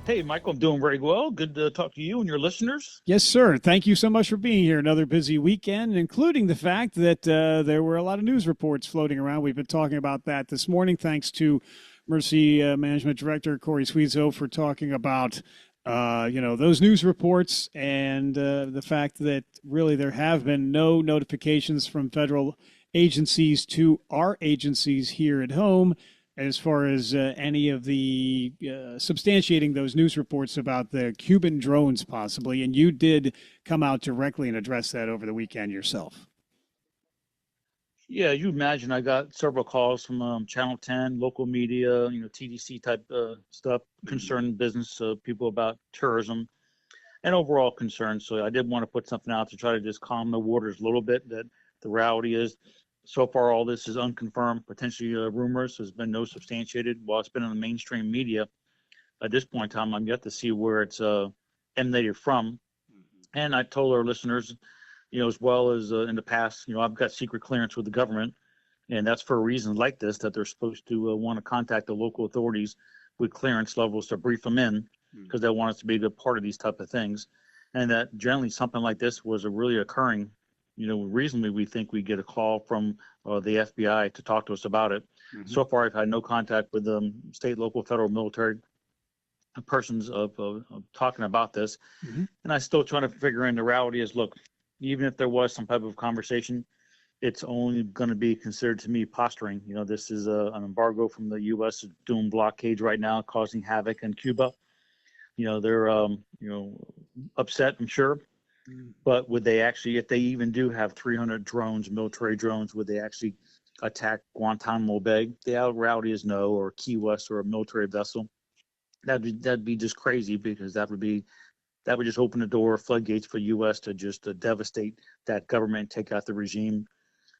Hey, Michael, I'm doing very well. Good to talk to you and your listeners. Yes, sir. Thank you so much for being here. Another busy weekend, including the fact that there were a lot of news reports floating around. We've been talking about that this morning. Thanks to Mercy Management Director Corey Sweetso for talking about, those news reports and the fact that really there have been no notifications from federal agencies to our agencies here at home as far as any of the substantiating those news reports about the Cuban drones possibly. And you did come out directly and address that over the weekend yourself. Yeah, you imagine I got several calls from Channel 10, local media, TDC type stuff concerning business, people about tourism and overall concerns. So I did want to put something out to try to just calm the waters a little bit. That the reality is, so far, all this is unconfirmed, potentially rumors. There's been no substantiated. While it's been in the mainstream media, at this point in time, I'm yet to see where it's emanated from. And I told our listeners, as well as in the past, I've got secret clearance with the government, and that's for reasons like this, that they're supposed to want to contact the local authorities with clearance levels to brief them in, because they want us to be a good part of these type of things. And that generally something like this was really occurring. Reasonably, we think we get a call from the FBI to talk to us about it. So far, I've had no contact with state, local, federal, military persons of talking about this. And I still trying to figure in the reality is, look, even if there was some type of conversation, it's only going to be considered to me posturing. You know, this is an embargo from the U.S. doing blockades right now, causing havoc in Cuba. You know, they're, upset, I'm sure. But would they actually, if they even do have 300 drones, military drones, would they actually attack Guantanamo Bay? The reality is no, or Key West, or a military vessel. That'd be just crazy, because that would just open the door, floodgates for U.S. to just devastate that government, take out the regime.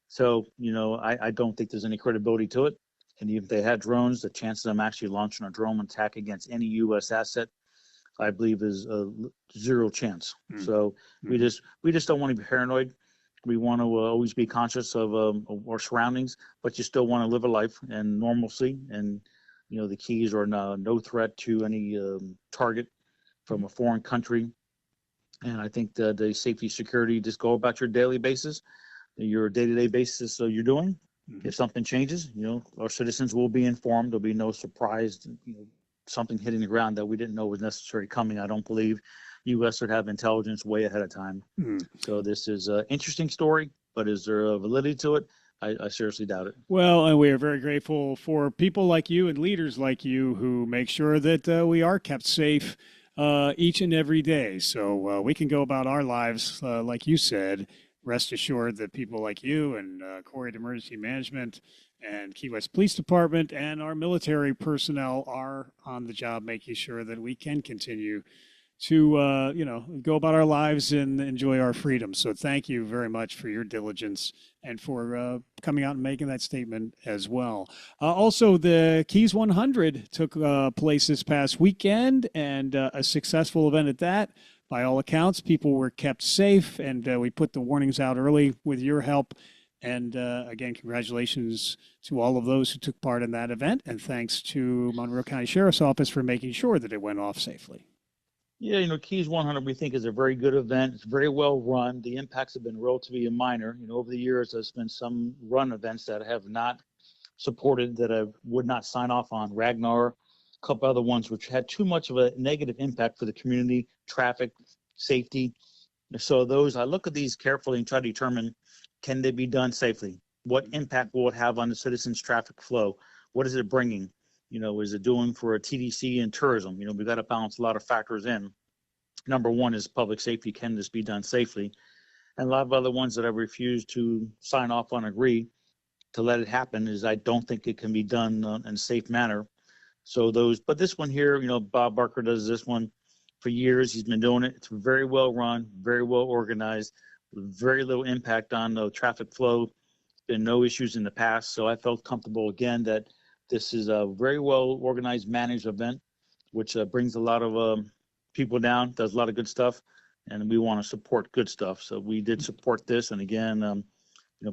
So, I don't think there's any credibility to it. And even if they had drones, the chances of them actually launching a drone attack against any U.S. asset, I believe, is zero chance. So we just don't want to be paranoid. We want to always be conscious of our surroundings, but you still want to live a life and normalcy. And, the Keys are no threat to any target from a foreign country. And I think that the safety, security, just go about your daily basis, your day-to-day basis you're doing. If something changes, our citizens will be informed. There'll be no surprise, something hitting the ground that we didn't know was necessarily coming. I don't believe U.S. would have intelligence way ahead of time. So this is an interesting story, but is there a validity to it? I seriously doubt it. Well, and we are very grateful for people like you and leaders like you who make sure that we are kept safe each and every day. So we can go about our lives, like you said. Rest assured that people like you and Corey Emergency Management and Key West Police Department and our military personnel are on the job, making sure that we can continue to, go about our lives and enjoy our freedom. So thank you very much for your diligence and for coming out and making that statement as well. Also, the Keys 100 took place this past weekend, and a successful event at that. By all accounts, people were kept safe, and we put the warnings out early with your help. And again, congratulations to all of those who took part in that event, and thanks to Monroe County Sheriff's Office for making sure that it went off safely. Yeah, Keys 100 we think is a very good event. It's very well run. The impacts have been relatively minor. Over the years, there's been some run events that I have not supported, that I would not sign off on. Ragnar, a couple other ones which had too much of a negative impact for the community, traffic, safety. So those, I look at these carefully and try to determine, can they be done safely? What impact will it have on the citizens' traffic flow? What is it bringing? Is it doing for a TDC and tourism? We've got to balance a lot of factors in. Number one is public safety. Can this be done safely? And a lot of other ones that I refuse to sign off on, agree to let it happen, is I don't think it can be done in a safe manner. So those, but this one here, Bob Barker does this one for years. He's been doing it. It's very well run, very well organized, with very little impact on the traffic flow. Been no issues in the past. So I felt comfortable again that this is a very well organized, managed event, which brings a lot of people down, does a lot of good stuff, and we want to support good stuff. So we did support this, and again,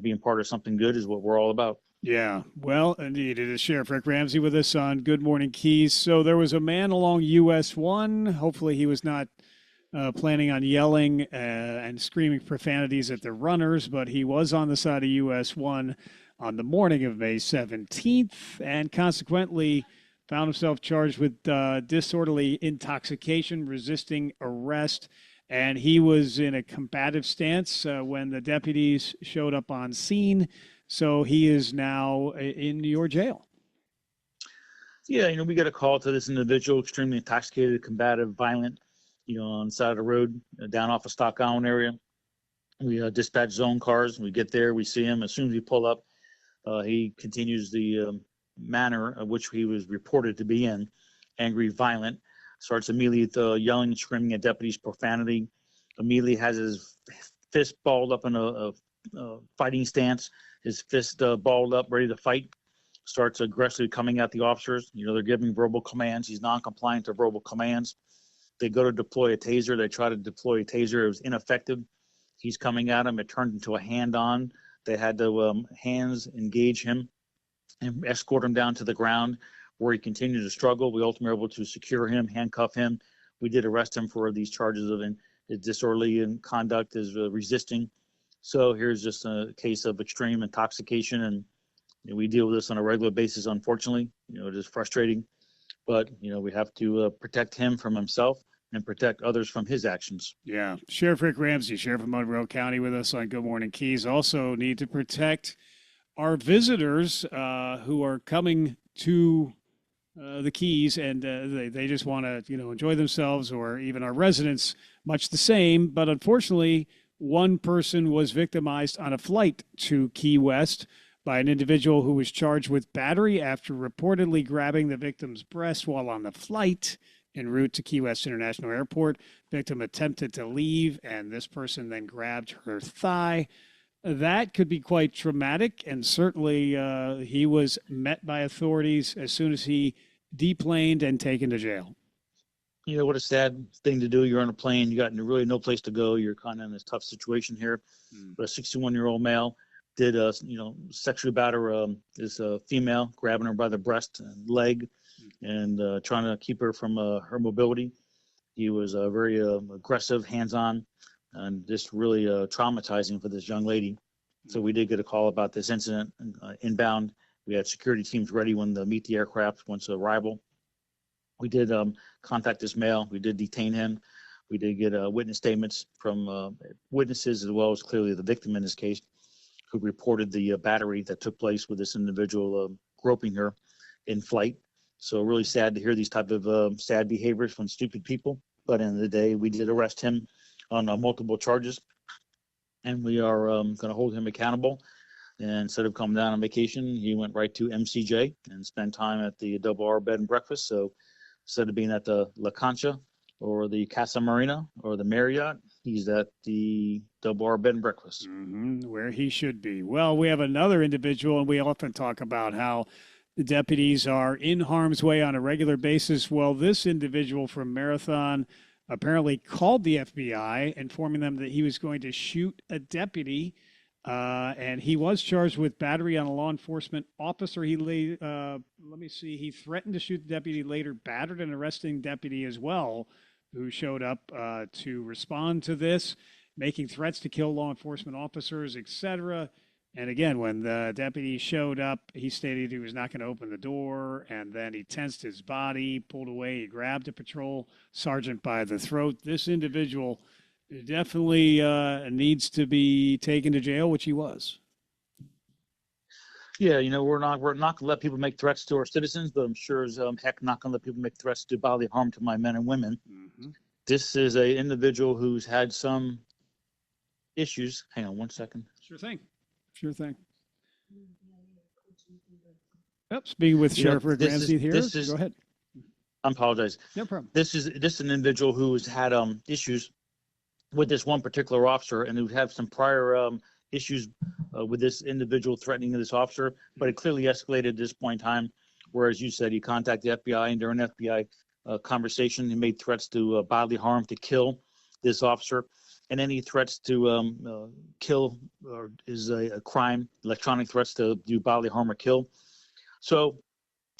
being part of something good is what we're all about. Yeah, well, indeed. It is Sheriff Rick Ramsey with us on Good Morning Keys. So there was a man along US 1. Hopefully he was not planning on yelling and screaming profanities at the runners, but he was on the side of US 1 on the morning of May 17th, and consequently found himself charged with disorderly intoxication, resisting arrest, and he was in a combative stance when the deputies showed up on scene. So he is now in your jail. Yeah, we got a call to this individual, extremely intoxicated, combative, violent, on the side of the road, down off of Stock Island area. We dispatch zone cars. We get there, we see him. As soon as we pull up, he continues the manner of which he was reported to be in, angry, violent, starts immediately yelling and screaming at deputies, profanity, immediately has his fist balled up in a fighting stance, his fist balled up, ready to fight, starts aggressively coming at the officers. They're giving verbal commands. He's non-compliant to verbal commands. They go to deploy a taser. They try to deploy a taser. It was ineffective. He's coming at him. It turned into a hand-on. They had to hands engage him and escort him down to the ground, where he continued to struggle. We ultimately were able to secure him, handcuff him. We did arrest him for these charges of disorderly conduct, as resisting. So here's just a case of extreme intoxication, and we deal with this on a regular basis, unfortunately. It is frustrating. but we have to protect him from himself and protect others from his actions. Yeah. Sheriff Rick Ramsey, Sheriff of Monroe County, with us on Good Morning Keys. Also need to protect our visitors who are coming to the Keys, and they just want to enjoy themselves, or even our residents, much the same. But unfortunately, one person was victimized on a flight to Key West by an individual who was charged with battery after reportedly grabbing the victim's breast while on the flight en route to Key West International Airport. Victim attempted to leave, and this person then grabbed her thigh. That could be quite traumatic, and certainly he was met by authorities as soon as he deplaned and taken to jail. What a sad thing to do. You're on a plane, you got really no place to go. You're kind of in this tough situation here. But a 61-year-old male did, sexually batter this female, grabbing her by the breast and leg, and trying to keep her from her mobility. He was very aggressive, hands-on, and just really traumatizing for this young lady. So we did get a call about this incident inbound. We had security teams ready when the meet the aircraft once arrival. We did contact this male. We did detain him. We did get witness statements from witnesses, as well as clearly the victim in this case, who reported the battery that took place with this individual groping her in flight. So really sad to hear these type of sad behaviors from stupid people. But at the end of the day, we did arrest him on multiple charges, and we are going to hold him accountable. And instead of coming down on vacation, he went right to MCJ and spent time at the Double R Bed and Breakfast. So instead of being at the La Concha or the Casa Marina or the Marriott, he's at the Double R Bed and Breakfast. Where he should be. Well, we have another individual, and we often talk about how the deputies are in harm's way on a regular basis. Well, this individual from Marathon apparently called the FBI, informing them that he was going to shoot a deputy, and he was charged with battery on a law enforcement officer. He he threatened to shoot the deputy, later battered an arresting deputy as well, who showed up to respond to this, making threats to kill law enforcement officers, etc. And again, when the deputy showed up, he stated he was not going to open the door, and then he tensed his body, pulled away, he grabbed a patrol sergeant by the throat. This individual definitely needs to be taken to jail, which he was. Yeah, we're not going to let people make threats to our citizens, but I'm sure as heck not going to let people make threats to bodily harm to my men and women. This is an individual who's had some issues. Hang on one second. Sure thing. Yep, speaking with Sheriff Rick Ramsey here. Go ahead. I apologize. No problem. This is an individual who has had issues with this one particular officer, and who have some prior issues with this individual threatening this officer, but it clearly escalated at this point in time, where, as you said, he contacted the FBI, and during an FBI conversation, he made threats to bodily harm, to kill this officer. And any threats to kill is a crime. Electronic threats to do bodily harm or kill. So,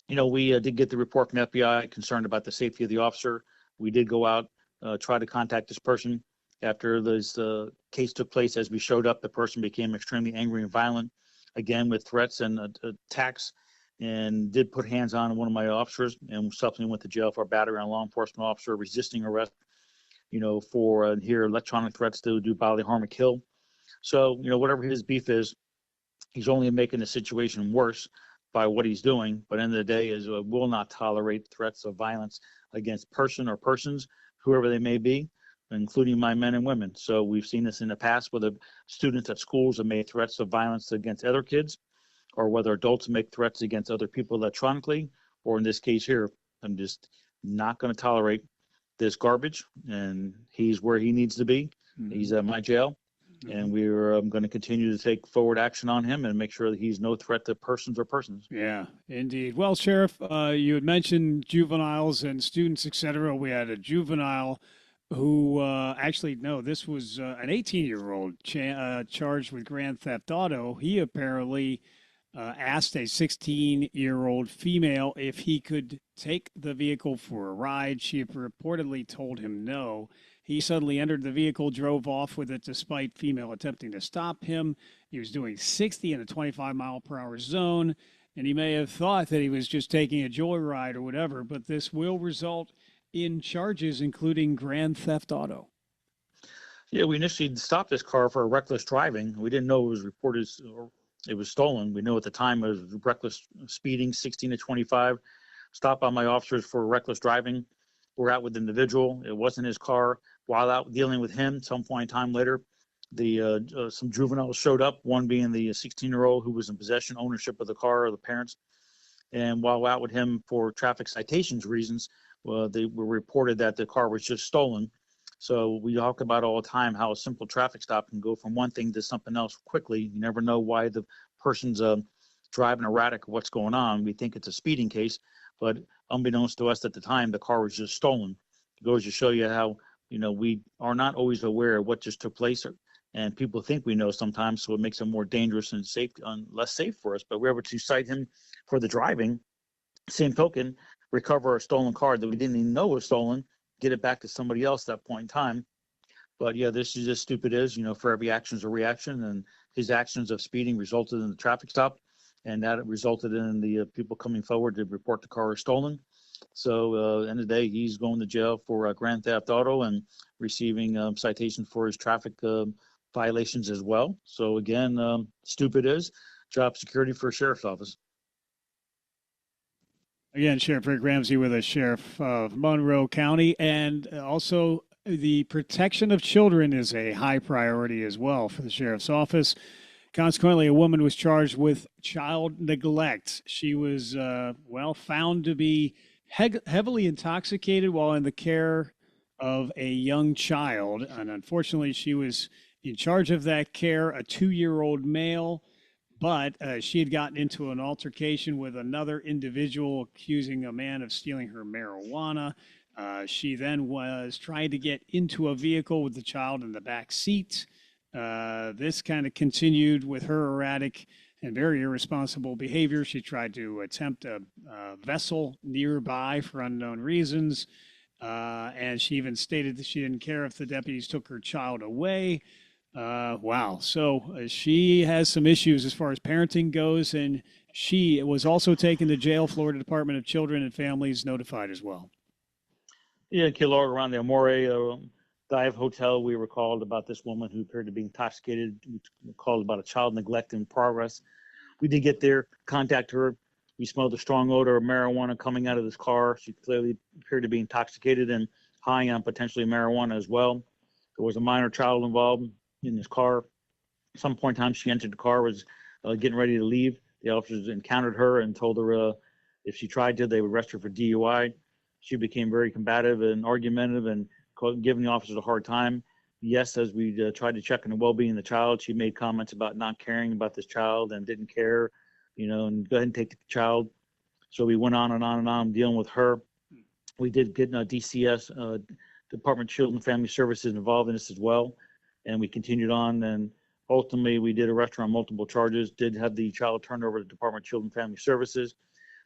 we did get the report from FBI concerned about the safety of the officer. We did go out, try to contact this person. After this case took place, as we showed up, the person became extremely angry and violent, again with threats and attacks, and did put hands on one of my officers, and subsequently went to jail for battery on a law enforcement officer, resisting arrest, for here electronic threats to do bodily harm or kill. So, whatever his beef is, he's only making the situation worse by what he's doing. But at the end of the day, is will not tolerate threats of violence against person or persons, whoever they may be, including my men and women. So we've seen this in the past, whether students at schools have made threats of violence against other kids, or whether adults make threats against other people electronically, or in this case here, I'm just not going to tolerate this garbage, and he's where he needs to be. He's at my jail, and we're going to continue to take forward action on him and make sure that he's no threat to persons. Yeah, indeed. Well, Sheriff, you had mentioned juveniles and students, etc. We had a juvenile who this was an 18-year-old charged with grand theft auto. He apparently asked a 16-year-old female if he could take the vehicle for a ride. She reportedly told him no. He suddenly entered the vehicle, drove off with it despite female attempting to stop him. He was doing 60 in a 25-mile-per-hour zone, and he may have thought that he was just taking a joyride or whatever, but this will result in charges, including grand theft auto. Yeah, we initially stopped this car for reckless driving. We didn't know it was reported or it was stolen. We knew at the time it was reckless speeding, 16 to 25. Stopped by my officers for reckless driving. We're out with the individual. It wasn't his car. While out dealing with him, some point in time later, some juveniles showed up, one being the 16-year-old who was in possession, ownership of the car, or the parents. And while out with him for traffic citations reasons, they were reported that the car was just stolen. So we talk about all the time how a simple traffic stop can go from one thing to something else quickly. You never know why the person's driving erratic or what's going on. We think it's a speeding case, but unbeknownst to us at the time, the car was just stolen. It goes to show you how, we are not always aware of what just took place, and people think we know sometimes, so it makes it more dangerous and less safe for us. But we're able to cite him for the driving. Same token, recover a stolen car that we didn't even know was stolen, get it back to somebody else at that point in time. But yeah, this is just stupid is, for every action is a reaction, and his actions of speeding resulted in the traffic stop, and that resulted in the people coming forward to report the car is stolen. So end of the day, he's going to jail for grand theft auto and receiving citations for his traffic violations as well. So again, stupid is job security for a sheriff's office. Again, Sheriff Rick Ramsey with the Sheriff of Monroe County. And also the protection of children is a high priority as well for the Sheriff's Office. Consequently, a woman was charged with child neglect. She was, found to be heavily intoxicated while in the care of a young child. And unfortunately, she was in charge of that care, a 2-year-old male. But she had gotten into an altercation with another individual accusing a man of stealing her marijuana. She then was trying to get into a vehicle with the child in the back seat. This kind of continued with her erratic and very irresponsible behavior. She tried to attempt a vessel nearby for unknown reasons. And she even stated that she didn't care if the deputies took her child away. Wow. So she has some issues as far as parenting goes, and she was also taken to jail. Florida Department of Children and Families notified as well. Yeah, in Key Largo around the Amore Dive Hotel, we were called about this woman who appeared to be intoxicated. We called about a child neglect in progress. We did get there, contact her. We smelled a strong odor of marijuana coming out of this car. She clearly appeared to be intoxicated and high on potentially marijuana as well. There was a minor child involved in this car. At some point in time, she entered the car, was getting ready to leave. The officers encountered her and told her if she tried to, they would arrest her for DUI. She became very combative and argumentative and giving the officers a hard time. Yes, as we tried to check on the well-being of the child, she made comments about not caring about this child and didn't care, and go ahead and take the child. So we went on and on and on dealing with her. We did get DCS, Department of Children and Family Services, involved in this as well. And we continued on, and ultimately we did arrest her on multiple charges, did have the child turned over to the Department of Children and Family Services.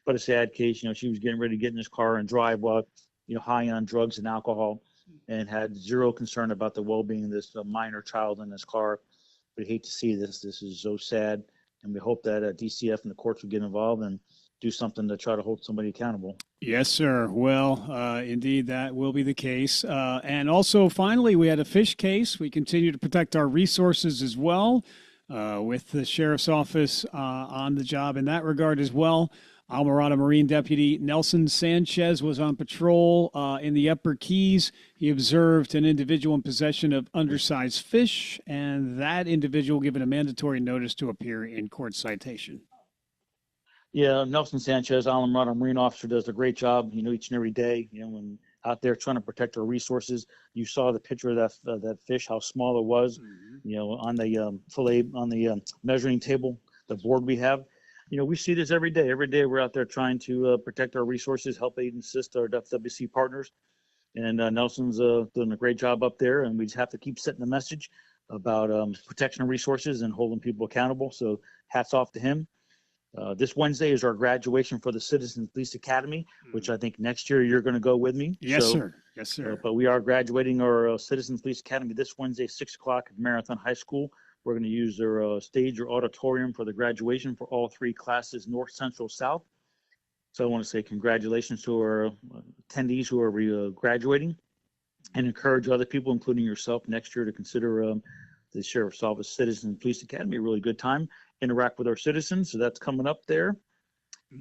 But a sad case, she was getting ready to get in this car and drive while, high on drugs and alcohol, and had zero concern about the well-being of this minor child in this car. We hate to see this. This is so sad, and we hope that DCF and the courts will get involved and do something to try to hold somebody accountable. Yes, sir. Well, indeed, that will be the case. And also, finally, we had a fish case. We continue to protect our resources as well, with the Sheriff's Office on the job in that regard as well. Almirada Marine Deputy Nelson Sanchez was on patrol in the Upper Keys. He observed an individual in possession of undersized fish, and that individual given a mandatory notice to appear in court citation. Yeah, Nelson Sanchez, Almirada Marine Officer, does a great job, each and every day, when out there trying to protect our resources. You saw the picture of that fish, how small it was, on the fillet, on the measuring table, the board we have. We see this every day. Every day we're out there trying to protect our resources, help aid and assist our FWC partners. And Nelson's doing a great job up there, and we just have to keep setting the message about protection of resources and holding people accountable. So hats off to him. This Wednesday is our graduation for the Citizen Police Academy, which I think next year you're going to go with me. Yes, sir. Yes, sir. But we are graduating our Citizen Police Academy this Wednesday, 6 o'clock at Marathon High School. We're going to use their stage or auditorium for the graduation for all 3 classes, North, Central, South. So I want to say congratulations to our attendees who are graduating, and encourage other people, including yourself, next year to consider the Sheriff's Office Citizen Police Academy. A really good time, interact with our citizens. So that's coming up there.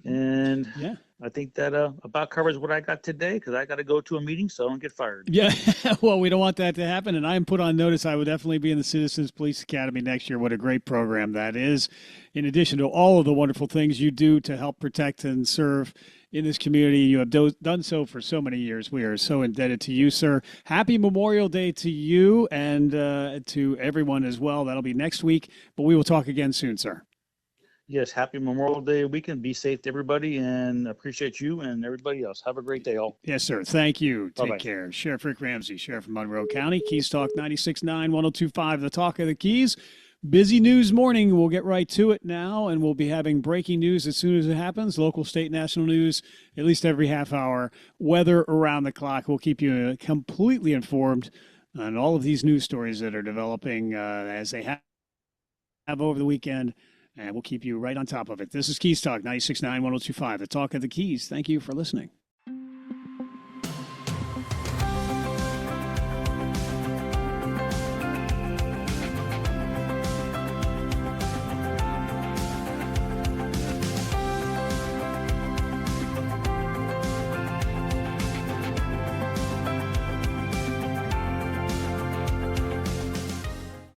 And yeah, I think that about covers what I got today, because I got to go to a meeting, so I don't get fired. Yeah, well, we don't want that to happen, and I am put on notice. I would definitely be in the Citizens Police Academy next year. What a great program that is, in addition to all of the wonderful things you do to help protect and serve in this community. You have done so for so many years. We are so indebted to you, sir. Happy Memorial Day to you and to everyone as well. That'll be next week, but we will talk again soon, sir. Yes, happy Memorial Day weekend. Be safe to everybody, and appreciate you and everybody else. Have a great day, all. Yes, sir. Thank you. Take Bye-bye. care. Sheriff Rick Ramsey, Sheriff of Monroe County. Keys Talk 96.9, 102.5, the talk of the Keys. Busy news morning. We'll get right to it now, and we'll be having breaking news as soon as it happens. Local, state, national news, at least every half hour. Weather around the clock. We'll keep you completely informed on all of these news stories that are developing as they have over the weekend. And we'll keep you right on top of it. This is Keys Talk 96.9, 102.5, the talk of the Keys. Thank you for listening.